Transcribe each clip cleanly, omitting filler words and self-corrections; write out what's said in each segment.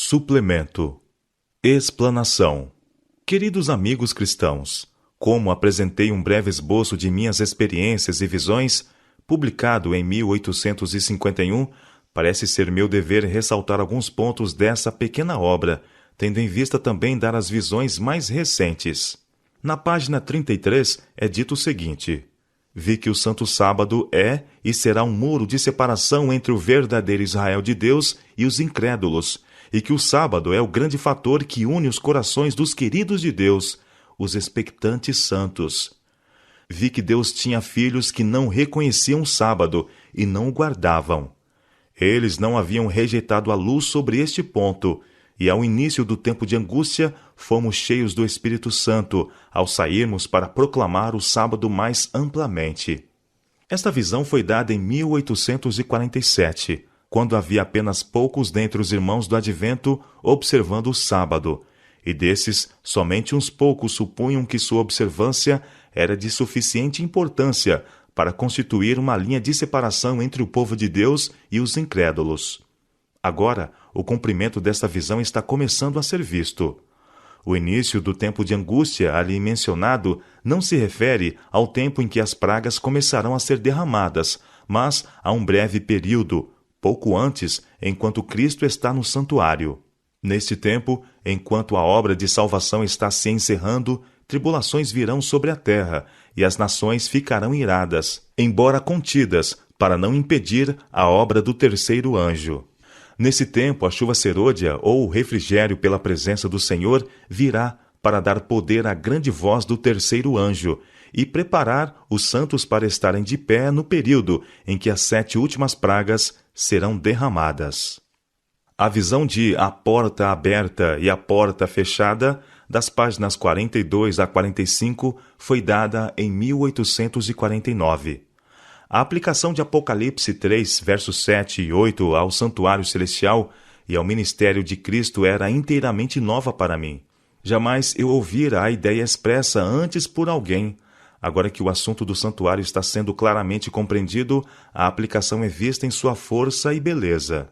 Suplemento. Explanação. Queridos amigos cristãos, como apresentei um breve esboço de minhas experiências e visões, publicado em 1851, parece ser meu dever ressaltar alguns pontos dessa pequena obra, tendo em vista também dar as visões mais recentes. Na página 33 é dito o seguinte: vi que o Santo Sábado é e será um muro de separação entre o verdadeiro Israel de Deus e os incrédulos, e que o sábado é o grande fator que une os corações dos queridos de Deus, os expectantes santos. Vi que Deus tinha filhos que não reconheciam o sábado e não o guardavam. Eles não haviam rejeitado a luz sobre este ponto, e ao início do tempo de angústia, fomos cheios do Espírito Santo, ao sairmos para proclamar o sábado mais amplamente. Esta visão foi dada em 1847, quando havia apenas poucos dentre os irmãos do Advento observando o sábado, e desses, somente uns poucos supunham que sua observância era de suficiente importância para constituir uma linha de separação entre o povo de Deus e os incrédulos. Agora, o cumprimento desta visão está começando a ser visto. O início do tempo de angústia ali mencionado não se refere ao tempo em que as pragas começarão a ser derramadas, mas a um breve período, pouco antes, enquanto Cristo está no santuário. Neste tempo, enquanto a obra de salvação está se encerrando, tribulações virão sobre a terra, e as nações ficarão iradas, embora contidas, para não impedir a obra do terceiro anjo. Nesse tempo, a chuva serôdia, ou o refrigério pela presença do Senhor, virá para dar poder à grande voz do terceiro anjo e preparar os santos para estarem de pé no período em que as 7 últimas pragas serão derramadas. A visão de A Porta Aberta e A Porta Fechada, das páginas 42 a 45, foi dada em 1849. A aplicação de Apocalipse 3, versos 7 e 8 ao santuário celestial e ao ministério de Cristo era inteiramente nova para mim. Jamais eu ouvira a ideia expressa antes por alguém. Agora que o assunto do santuário está sendo claramente compreendido, a aplicação é vista em sua força e beleza.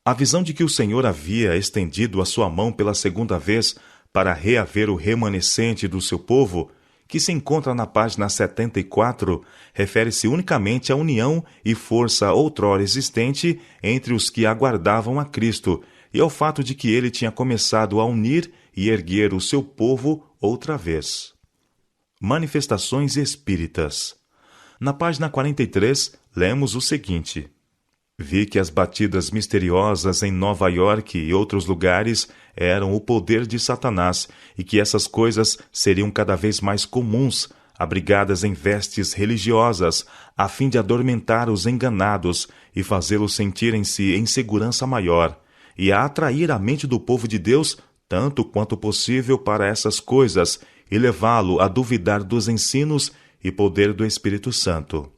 A visão de que o Senhor havia estendido a sua mão pela segunda vez para reaver o remanescente do seu povo, que se encontra na página 74, refere-se unicamente à união e força outrora existente entre os que aguardavam a Cristo e ao fato de que ele tinha começado a unir e erguer o seu povo outra vez. Manifestações espíritas. Na página 43, lemos o seguinte: vi que as batidas misteriosas em Nova York e outros lugares eram o poder de Satanás e que essas coisas seriam cada vez mais comuns, abrigadas em vestes religiosas, a fim de adormentar os enganados e fazê-los sentirem-se em segurança maior, e a atrair a mente do povo de Deus tanto quanto possível para essas coisas e levá-lo a duvidar dos ensinos e poder do Espírito Santo.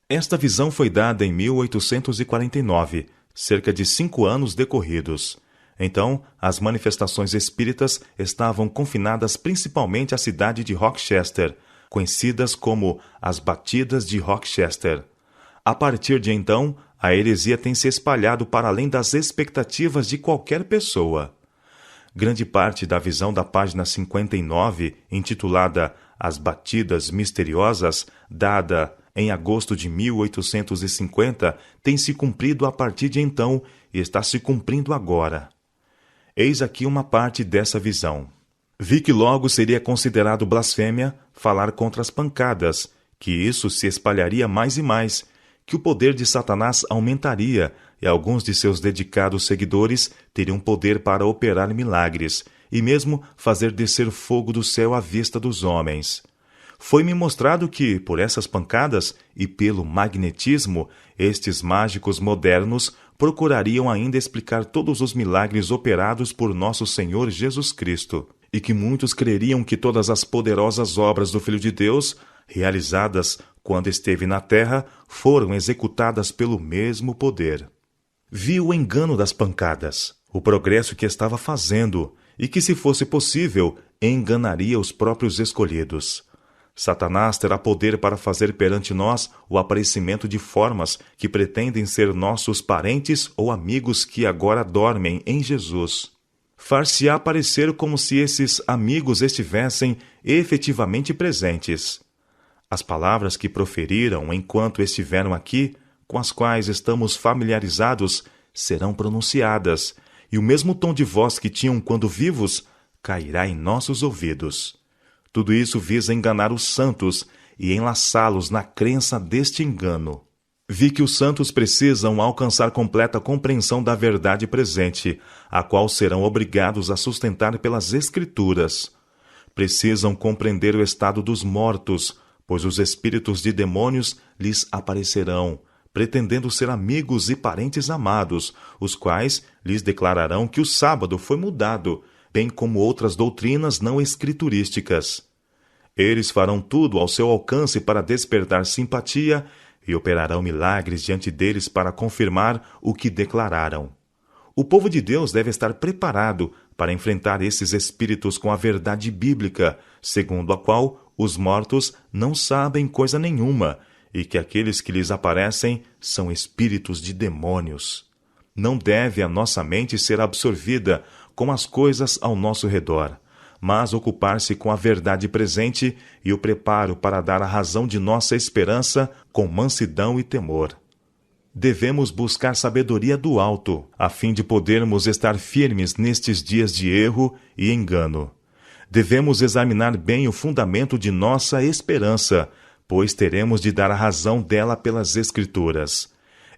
Esta visão foi dada em 1849, cerca de 5 anos decorridos. Então, as manifestações espíritas estavam confinadas principalmente à cidade de Rochester, conhecidas como as Batidas de Rochester. A partir de então, a heresia tem se espalhado para além das expectativas de qualquer pessoa. Grande parte da visão da página 59, intitulada As Batidas Misteriosas, dada em agosto de 1850, tem se cumprido a partir de então e está se cumprindo agora. Eis aqui uma parte dessa visão. Vi que logo seria considerado blasfêmia falar contra as pancadas, que isso se espalharia mais e mais, que o poder de Satanás aumentaria e alguns de seus dedicados seguidores teriam poder para operar milagres e mesmo fazer descer fogo do céu à vista dos homens. Foi-me mostrado que, por essas pancadas e pelo magnetismo, estes mágicos modernos procurariam ainda explicar todos os milagres operados por nosso Senhor Jesus Cristo, e que muitos creriam que todas as poderosas obras do Filho de Deus, realizadas quando esteve na terra, foram executadas pelo mesmo poder. Vi o engano das pancadas, o progresso que estava fazendo, e que, se fosse possível, enganaria os próprios escolhidos. Satanás terá poder para fazer perante nós o aparecimento de formas que pretendem ser nossos parentes ou amigos que agora dormem em Jesus. Far-se-á parecer como se esses amigos estivessem efetivamente presentes. As palavras que proferiram enquanto estiveram aqui, com as quais estamos familiarizados, serão pronunciadas, e o mesmo tom de voz que tinham quando vivos cairá em nossos ouvidos. Tudo isso visa enganar os santos e enlaçá-los na crença deste engano. Vi que os santos precisam alcançar completa compreensão da verdade presente, a qual serão obrigados a sustentar pelas Escrituras. Precisam compreender o estado dos mortos, pois os espíritos de demônios lhes aparecerão, pretendendo ser amigos e parentes amados, os quais lhes declararão que o sábado foi mudado, bem como outras doutrinas não escriturísticas. Eles farão tudo ao seu alcance para despertar simpatia e operarão milagres diante deles para confirmar o que declararam. O povo de Deus deve estar preparado para enfrentar esses espíritos com a verdade bíblica, segundo a qual os mortos não sabem coisa nenhuma e que aqueles que lhes aparecem são espíritos de demônios. Não deve a nossa mente ser absorvida com as coisas ao nosso redor, mas ocupar-se com a verdade presente e o preparo para dar a razão de nossa esperança com mansidão e temor. Devemos buscar sabedoria do alto, a fim de podermos estar firmes nestes dias de erro e engano. Devemos examinar bem o fundamento de nossa esperança, pois teremos de dar a razão dela pelas Escrituras.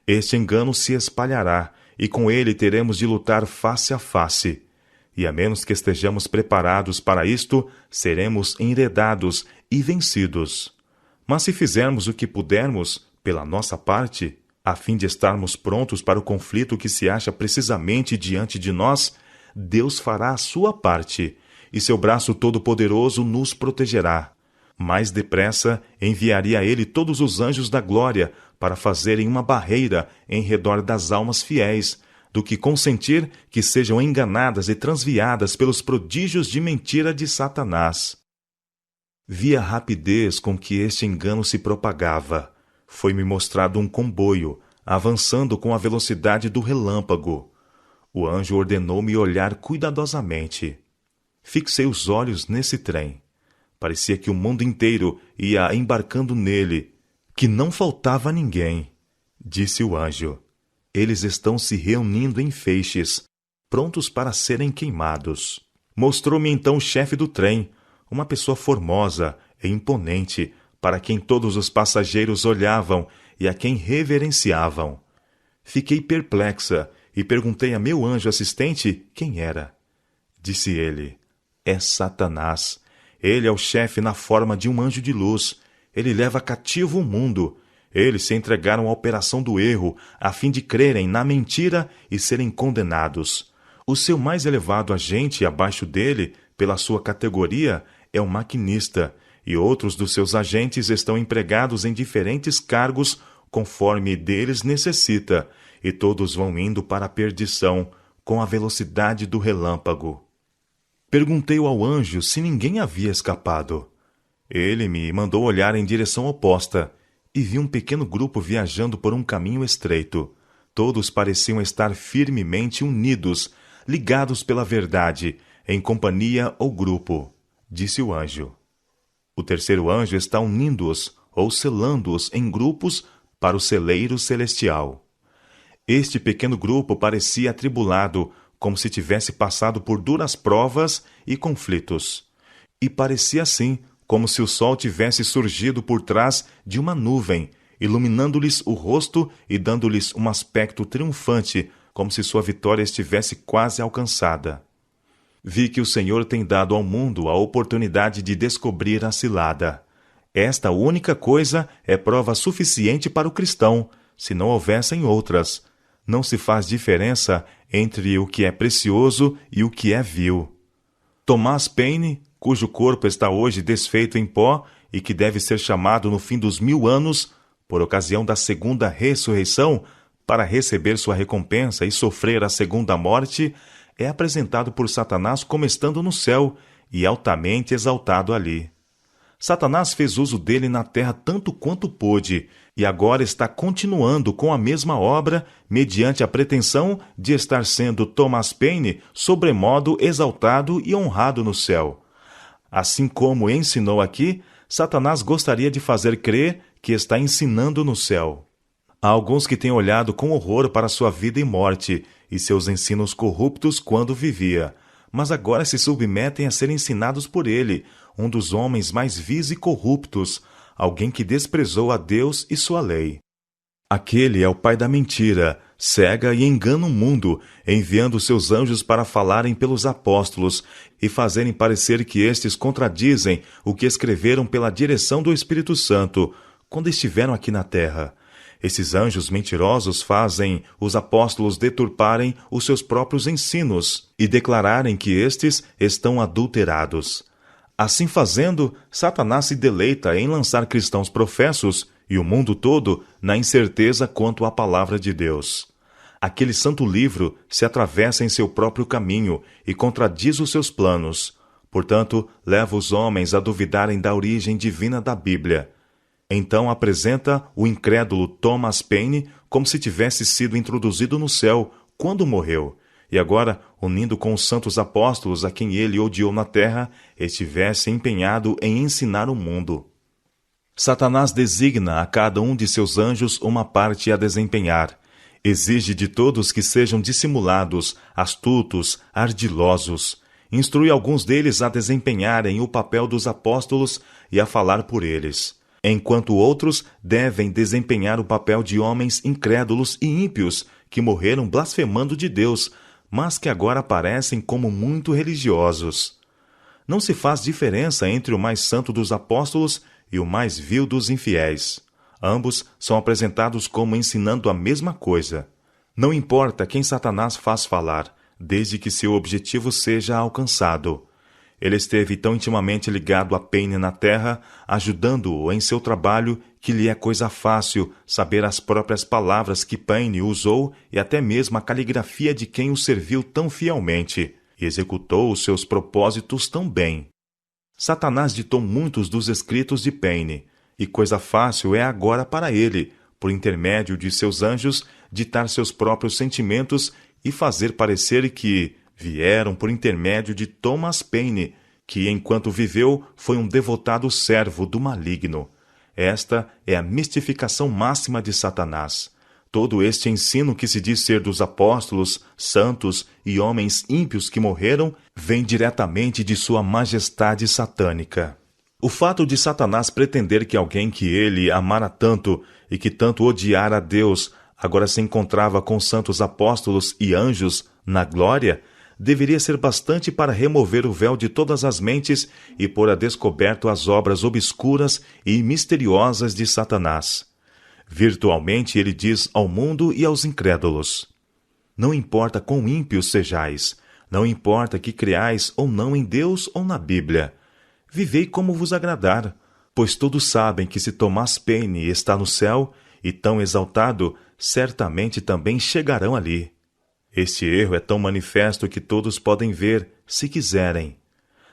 Este engano se espalhará, e com ele teremos de lutar face a face. E a menos que estejamos preparados para isto, seremos enredados e vencidos. Mas se fizermos o que pudermos, pela nossa parte, a fim de estarmos prontos para o conflito que se acha precisamente diante de nós, Deus fará a sua parte, e seu braço todo-poderoso nos protegerá. Mais depressa enviaria ele todos os anjos da glória para fazerem uma barreira em redor das almas fiéis, do que consentir que sejam enganadas e transviadas pelos prodígios de mentira de Satanás. Vi a rapidez com que este engano se propagava. Foi-me mostrado um comboio, avançando com a velocidade do relâmpago. O anjo ordenou-me olhar cuidadosamente. Fixei os olhos nesse trem. Parecia que o mundo inteiro ia embarcando nele, que não faltava ninguém. Disse o anjo: eles estão se reunindo em feixes, prontos para serem queimados. Mostrou-me então o chefe do trem, uma pessoa formosa e imponente, para quem todos os passageiros olhavam e a quem reverenciavam. Fiquei perplexa e perguntei a meu anjo assistente quem era. Disse ele: é Satanás. Ele é o chefe na forma de um anjo de luz. Ele leva cativo o mundo. Eles se entregaram à operação do erro, a fim de crerem na mentira e serem condenados. O seu mais elevado agente abaixo dele, pela sua categoria, é o maquinista, e outros dos seus agentes estão empregados em diferentes cargos conforme deles necessita, e todos vão indo para a perdição, com a velocidade do relâmpago. Perguntei ao anjo se ninguém havia escapado. Ele me mandou olhar em direção oposta, e vi um pequeno grupo viajando por um caminho estreito. Todos pareciam estar firmemente unidos, ligados pela verdade, em companhia ou grupo, disse o anjo. O terceiro anjo está unindo-os, ou selando-os em grupos para o celeiro celestial. Este pequeno grupo parecia atribulado, como se tivesse passado por duras provas e conflitos. E parecia assim, como se o sol tivesse surgido por trás de uma nuvem, iluminando-lhes o rosto e dando-lhes um aspecto triunfante, como se sua vitória estivesse quase alcançada. Vi que o Senhor tem dado ao mundo a oportunidade de descobrir a cilada. Esta única coisa é prova suficiente para o cristão, se não houvessem outras. Não se faz diferença entre o que é precioso e o que é vil. Thomas Paine, cujo corpo está hoje desfeito em pó e que deve ser chamado no fim dos 1000 anos, por ocasião da segunda ressurreição, para receber sua recompensa e sofrer a segunda morte, é apresentado por Satanás como estando no céu e altamente exaltado ali. Satanás fez uso dele na terra tanto quanto pôde, e agora está continuando com a mesma obra, mediante a pretensão de estar sendo Thomas Paine sobremodo exaltado e honrado no céu. Assim como ensinou aqui, Satanás gostaria de fazer crer que está ensinando no céu. Há alguns que têm olhado com horror para sua vida e morte e seus ensinos corruptos quando vivia, mas agora se submetem a ser ensinados por ele, um dos homens mais vis e corruptos, alguém que desprezou a Deus e sua lei. Aquele é o pai da mentira, cega e engana o mundo, enviando seus anjos para falarem pelos apóstolos e fazerem parecer que estes contradizem o que escreveram pela direção do Espírito Santo, quando estiveram aqui na terra. Esses anjos mentirosos fazem os apóstolos deturparem os seus próprios ensinos e declararem que estes estão adulterados. Assim fazendo, Satanás se deleita em lançar cristãos professos e o mundo todo na incerteza quanto à palavra de Deus. Aquele santo livro se atravessa em seu próprio caminho e contradiz os seus planos. Portanto, leva os homens a duvidarem da origem divina da Bíblia. Então apresenta o incrédulo Thomas Paine como se tivesse sido introduzido no céu quando morreu, e agora, unindo com os santos apóstolos a quem ele odiou na terra, estivesse empenhado em ensinar o mundo. Satanás designa a cada um de seus anjos uma parte a desempenhar. Exige de todos que sejam dissimulados, astutos, ardilosos. Instrui alguns deles a desempenharem o papel dos apóstolos e a falar por eles, enquanto outros devem desempenhar o papel de homens incrédulos e ímpios que morreram blasfemando de Deus, mas que agora aparecem como muito religiosos. Não se faz diferença entre o mais santo dos apóstolos e o mais vil dos infiéis. Ambos são apresentados como ensinando a mesma coisa. Não importa quem Satanás faz falar, desde que seu objetivo seja alcançado. Ele esteve tão intimamente ligado a Paine na terra, ajudando-o em seu trabalho, que lhe é coisa fácil saber as próprias palavras que Paine usou e até mesmo a caligrafia de quem o serviu tão fielmente, e executou os seus propósitos tão bem. Satanás ditou muitos dos escritos de Paine, e coisa fácil é agora para ele, por intermédio de seus anjos, ditar seus próprios sentimentos e fazer parecer que vieram por intermédio de Thomas Paine, que, enquanto viveu, foi um devotado servo do maligno. Esta é a mistificação máxima de Satanás. Todo este ensino que se diz ser dos apóstolos, santos e homens ímpios que morreram, vem diretamente de sua majestade satânica. O fato de Satanás pretender que alguém que ele amara tanto e que tanto odiara a Deus, agora se encontrava com santos apóstolos e anjos na glória, deveria ser bastante para remover o véu de todas as mentes e pôr a descoberto as obras obscuras e misteriosas de Satanás. Virtualmente ele diz ao mundo e aos incrédulos: não importa quão ímpios sejais, não importa que creais ou não em Deus ou na Bíblia, vivei como vos agradar, pois todos sabem que se Thomas Paine está no céu, e tão exaltado, certamente também chegarão ali. Este erro é tão manifesto que todos podem ver, se quiserem.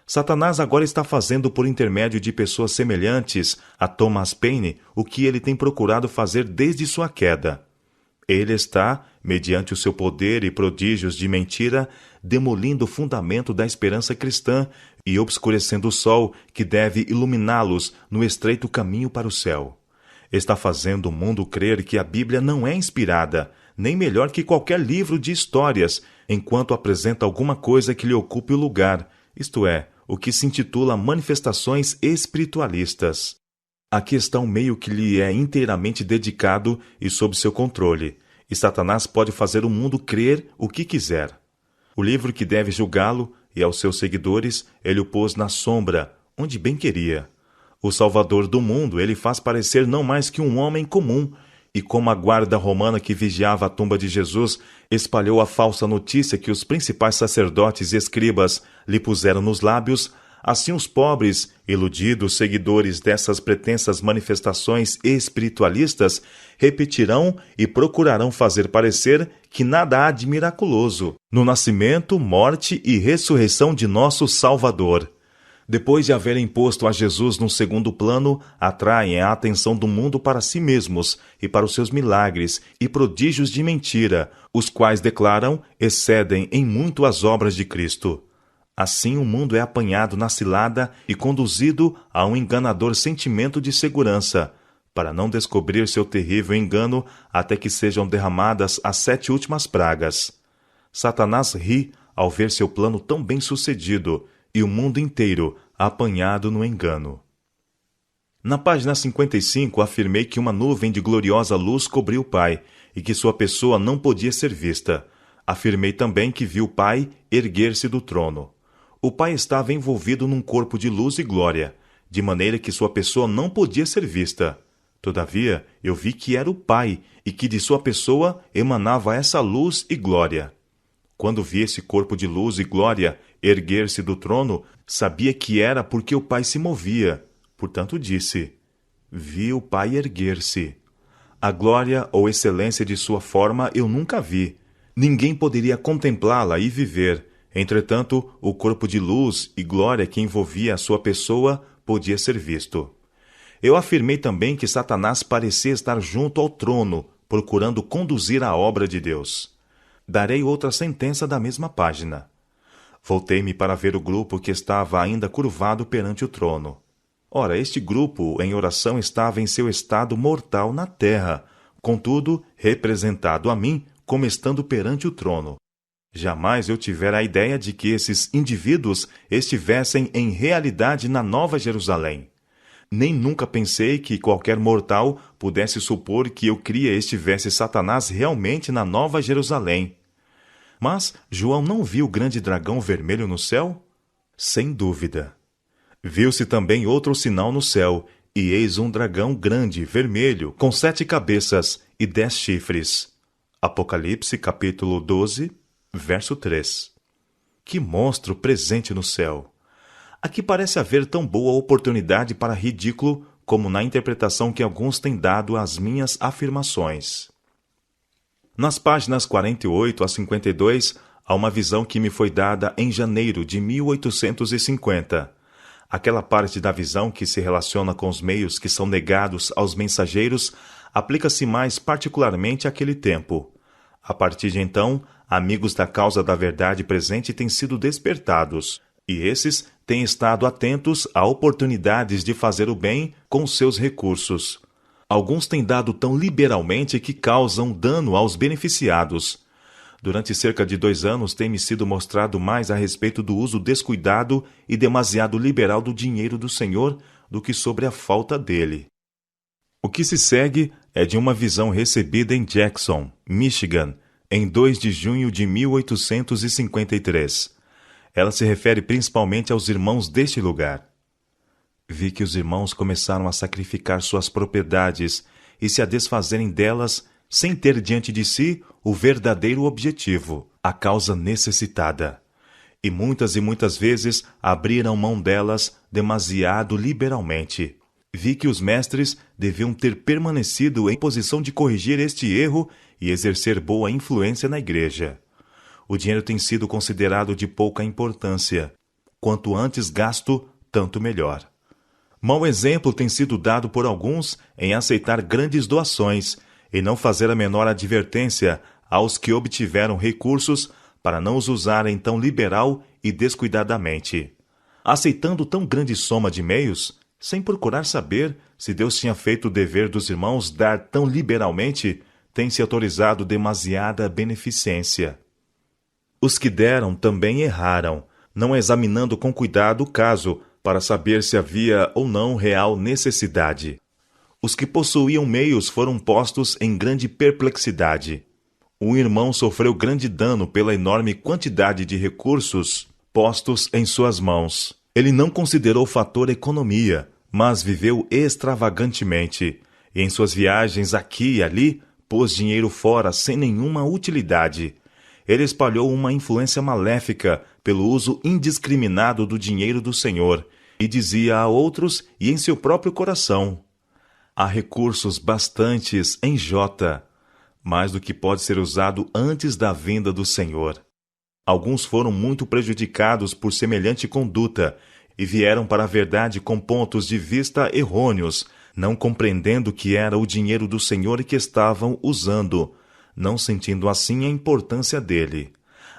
Satanás agora está fazendo por intermédio de pessoas semelhantes a Thomas Paine o que ele tem procurado fazer desde sua queda. Ele está, mediante o seu poder e prodígios de mentira, demolindo o fundamento da esperança cristã e obscurecendo o sol que deve iluminá-los no estreito caminho para o céu. Está fazendo o mundo crer que a Bíblia não é inspirada, nem melhor que qualquer livro de histórias, enquanto apresenta alguma coisa que lhe ocupe o lugar, isto é, o que se intitula manifestações espiritualistas. Aqui está um meio que lhe é inteiramente dedicado e sob seu controle, e Satanás pode fazer o mundo crer o que quiser. O livro que deve julgá-lo, e aos seus seguidores, ele o pôs na sombra, onde bem queria. O Salvador do mundo ele faz parecer não mais que um homem comum, e como a guarda romana que vigiava a tumba de Jesus espalhou a falsa notícia que os principais sacerdotes e escribas lhe puseram nos lábios, assim os pobres, iludidos seguidores dessas pretensas manifestações espiritualistas repetirão e procurarão fazer parecer que nada há de miraculoso no nascimento, morte e ressurreição de nosso Salvador. Depois de haverem posto a Jesus no segundo plano, atraem a atenção do mundo para si mesmos e para os seus milagres e prodígios de mentira, os quais, declaram, excedem em muito as obras de Cristo. Assim, o mundo é apanhado na cilada e conduzido a um enganador sentimento de segurança, para não descobrir seu terrível engano até que sejam derramadas as 7 últimas pragas. Satanás ri ao ver seu plano tão bem sucedido, e o mundo inteiro apanhado no engano. Na página 55, afirmei que uma nuvem de gloriosa luz cobriu o Pai, e que sua pessoa não podia ser vista. Afirmei também que vi o Pai erguer-se do trono. O Pai estava envolvido num corpo de luz e glória, de maneira que sua pessoa não podia ser vista. Todavia, eu vi que era o Pai, e que de sua pessoa emanava essa luz e glória. Quando vi esse corpo de luz e glória erguer-se do trono, sabia que era porque o Pai se movia. Portanto disse: vi o Pai erguer-se. A glória ou excelência de sua forma eu nunca vi. Ninguém poderia contemplá-la e viver. Entretanto, o corpo de luz e glória que envolvia a sua pessoa podia ser visto. Eu afirmei também que Satanás parecia estar junto ao trono, procurando conduzir a obra de Deus. Darei outra sentença da mesma página. Voltei-me para ver o grupo que estava ainda curvado perante o trono. Ora, este grupo em oração estava em seu estado mortal na terra, contudo, representado a mim como estando perante o trono. Jamais eu tivera a ideia de que esses indivíduos estivessem em realidade na Nova Jerusalém. Nem nunca pensei que qualquer mortal pudesse supor que eu cria estivesse Satanás realmente na Nova Jerusalém. Mas João não viu o grande dragão vermelho no céu? Sem dúvida. Viu-se também outro sinal no céu, e eis um dragão grande, vermelho, com 7 cabeças e 10 chifres. Apocalipse, capítulo 12, verso 3. Que monstro presente no céu! Aqui parece haver tão boa oportunidade para ridículo como na interpretação que alguns têm dado às minhas afirmações. Nas páginas 48 a 52, há uma visão que me foi dada em janeiro de 1850. Aquela parte da visão que se relaciona com os meios que são negados aos mensageiros aplica-se mais particularmente àquele tempo. A partir de então, amigos da causa da verdade presente têm sido despertados, e esses têm estado atentos a oportunidades de fazer o bem com seus recursos. Alguns têm dado tão liberalmente que causam dano aos beneficiados. Durante cerca de 2 anos tem-me sido mostrado mais a respeito do uso descuidado e demasiado liberal do dinheiro do Senhor do que sobre a falta dele. O que se segue é de uma visão recebida em Jackson, Michigan, em 2 de junho de 1853. Ela se refere principalmente aos irmãos deste lugar. Vi que os irmãos começaram a sacrificar suas propriedades e se a desfazerem delas sem ter diante de si o verdadeiro objetivo, a causa necessitada. E muitas vezes abriram mão delas demasiado liberalmente. Vi que os mestres deviam ter permanecido em posição de corrigir este erro e exercer boa influência na igreja. O dinheiro tem sido considerado de pouca importância. Quanto antes gasto, tanto melhor. Mau exemplo tem sido dado por alguns em aceitar grandes doações e não fazer a menor advertência aos que obtiveram recursos para não os usarem tão liberal e descuidadamente. Aceitando tão grande soma de meios, sem procurar saber se Deus tinha feito o dever dos irmãos dar tão liberalmente, tem-se autorizado demasiada beneficência. Os que deram também erraram, não examinando com cuidado o caso para saber se havia ou não real necessidade. Os que possuíam meios foram postos em grande perplexidade. Um irmão sofreu grande dano pela enorme quantidade de recursos postos em suas mãos. Ele não considerou o fator economia, mas viveu extravagantemente, e em suas viagens aqui e ali pôs dinheiro fora sem nenhuma utilidade. Ele espalhou uma influência maléfica pelo uso indiscriminado do dinheiro do Senhor, e dizia a outros e em seu próprio coração: há recursos bastantes em J, mais do que pode ser usado antes da vinda do Senhor. Alguns foram muito prejudicados por semelhante conduta, e vieram para a verdade com pontos de vista errôneos, não compreendendo que era o dinheiro do Senhor que estavam usando, não sentindo assim a importância dele.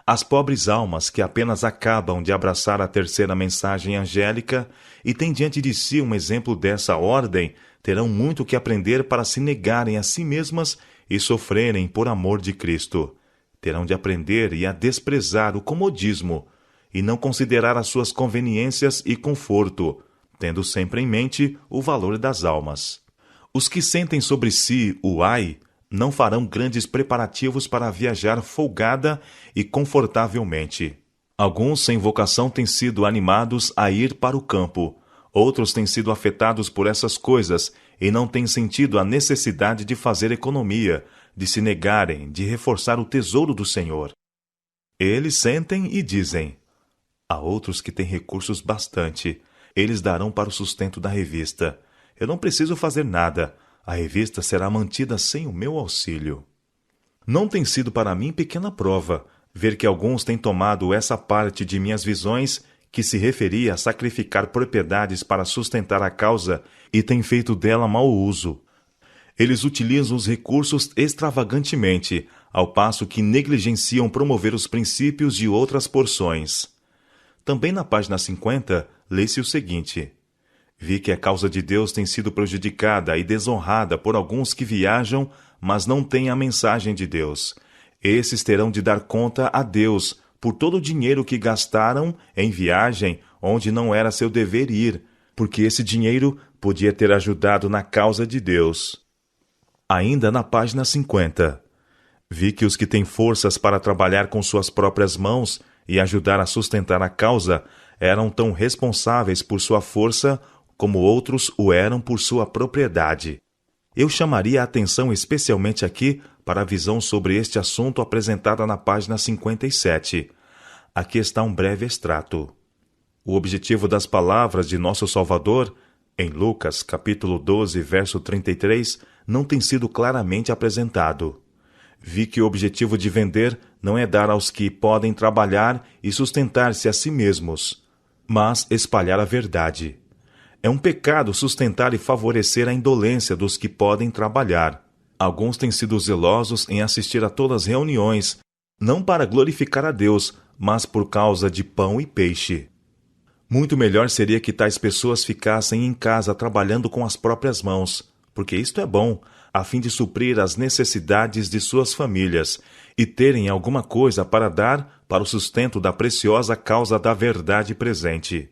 As pobres almas que apenas acabam de abraçar a terceira mensagem angélica e têm diante de si um exemplo dessa ordem, terão muito que aprender para se negarem a si mesmas e sofrerem por amor de Cristo. Terão de aprender e a desprezar o comodismo e não considerar as suas conveniências e conforto, tendo sempre em mente o valor das almas. Os que sentem sobre si o ai não farão grandes preparativos para viajar folgada e confortavelmente. Alguns sem vocação têm sido animados a ir para o campo, outros têm sido afetados por essas coisas e não têm sentido a necessidade de fazer economia, de se negarem, de reforçar o tesouro do Senhor. Eles sentem e dizem: há outros que têm recursos bastante, eles darão para o sustento da revista. Eu não preciso fazer nada. A revista será mantida sem o meu auxílio. Não tem sido para mim pequena prova ver que alguns têm tomado essa parte de minhas visões que se referia a sacrificar propriedades para sustentar a causa e têm feito dela mau uso. Eles utilizam os recursos extravagantemente, ao passo que negligenciam promover os princípios de outras porções. Também na página 50, lê-se o seguinte: vi que a causa de Deus tem sido prejudicada e desonrada por alguns que viajam, mas não têm a mensagem de Deus. Esses terão de dar conta a Deus por todo o dinheiro que gastaram em viagem onde não era seu dever ir, porque esse dinheiro podia ter ajudado na causa de Deus. Ainda na página 50, vi que os que têm forças para trabalhar com suas próprias mãos e ajudar a sustentar a causa eram tão responsáveis por sua força como outros o eram por sua propriedade. Eu chamaria a atenção especialmente aqui para a visão sobre este assunto apresentada na página 57. Aqui está um breve extrato. O objetivo das palavras de nosso Salvador, em Lucas, capítulo 12, verso 33, não tem sido claramente apresentado. Vi que o objetivo de vender não é dar aos que podem trabalhar e sustentar-se a si mesmos, mas espalhar a verdade. É um pecado sustentar e favorecer a indolência dos que podem trabalhar. Alguns têm sido zelosos em assistir a todas as reuniões, não para glorificar a Deus, mas por causa de pão e peixe. Muito melhor seria que tais pessoas ficassem em casa trabalhando com as próprias mãos, porque isto é bom, a fim de suprir as necessidades de suas famílias e terem alguma coisa para dar para o sustento da preciosa causa da verdade presente.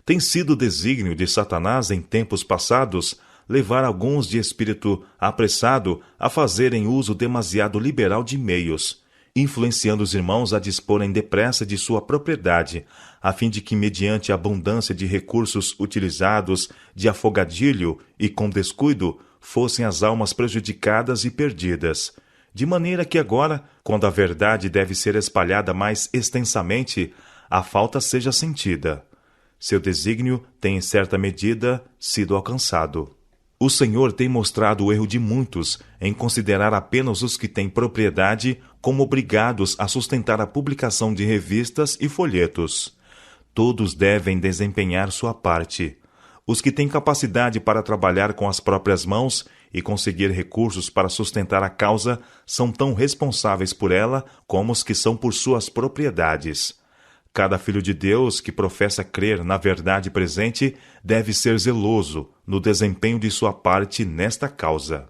Tem sido desígnio de Satanás em tempos passados levar alguns de espírito apressado a fazerem uso demasiado liberal de meios, influenciando os irmãos a disporem depressa de sua propriedade, a fim de que, mediante a abundância de recursos utilizados de afogadilho e com descuido, fossem as almas prejudicadas e perdidas. De maneira que agora, quando a verdade deve ser espalhada mais extensamente, a falta seja sentida. Seu desígnio tem, em certa medida, sido alcançado. O Senhor tem mostrado o erro de muitos em considerar apenas os que têm propriedade como obrigados a sustentar a publicação de revistas e folhetos. Todos devem desempenhar sua parte. Os que têm capacidade para trabalhar com as próprias mãos e conseguir recursos para sustentar a causa são tão responsáveis por ela como os que são por suas propriedades. Cada filho de Deus que professa crer na verdade presente deve ser zeloso no desempenho de sua parte nesta causa.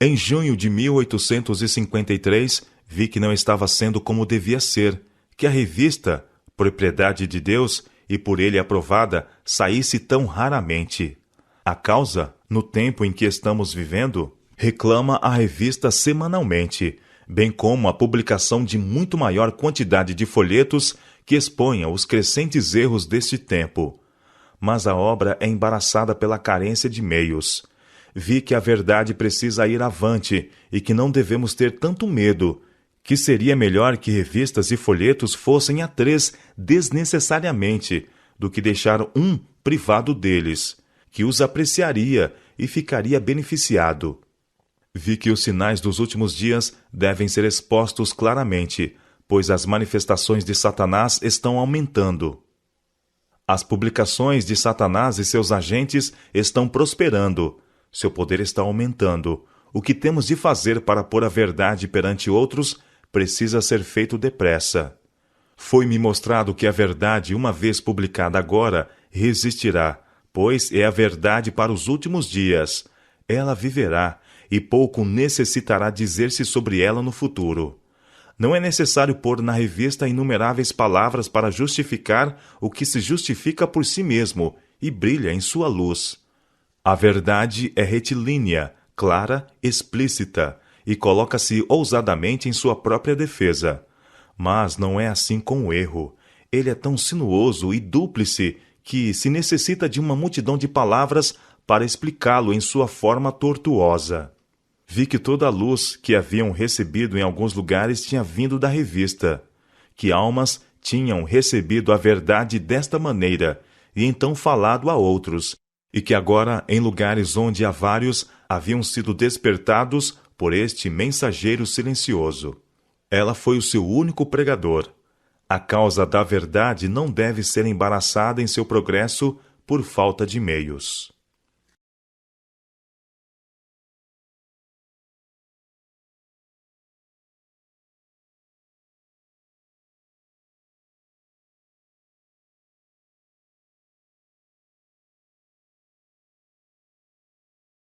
Em junho de 1853, vi que não estava sendo como devia ser, que a revista, propriedade de Deus e por ele aprovada, saísse tão raramente. A causa, no tempo em que estamos vivendo, reclama a revista semanalmente, bem como a publicação de muito maior quantidade de folhetos que exponha os crescentes erros deste tempo. Mas a obra é embaraçada pela carência de meios. Vi que a verdade precisa ir avante e que não devemos ter tanto medo, que seria melhor que revistas e folhetos fossem a 3 desnecessariamente, do que deixar um privado deles, que os apreciaria e ficaria beneficiado. Vi que os sinais dos últimos dias devem ser expostos claramente, pois as manifestações de Satanás estão aumentando. As publicações de Satanás e seus agentes estão prosperando. Seu poder está aumentando. O que temos de fazer para pôr a verdade perante outros precisa ser feito depressa. Foi-me mostrado que a verdade, uma vez publicada agora, resistirá, pois é a verdade para os últimos dias. Ela viverá, e pouco necessitará dizer-se sobre ela no futuro. Não é necessário pôr na revista inumeráveis palavras para justificar o que se justifica por si mesmo e brilha em sua luz. A verdade é retilínea, clara, explícita, e coloca-se ousadamente em sua própria defesa. Mas não é assim com o erro. Ele é tão sinuoso e dúplice que se necessita de uma multidão de palavras para explicá-lo em sua forma tortuosa. Vi que toda a luz que haviam recebido em alguns lugares tinha vindo da revista, que almas tinham recebido a verdade desta maneira e então falado a outros, e que agora, em lugares onde há vários, haviam sido despertados por este mensageiro silencioso. Ela foi o seu único pregador. A causa da verdade não deve ser embaraçada em seu progresso por falta de meios.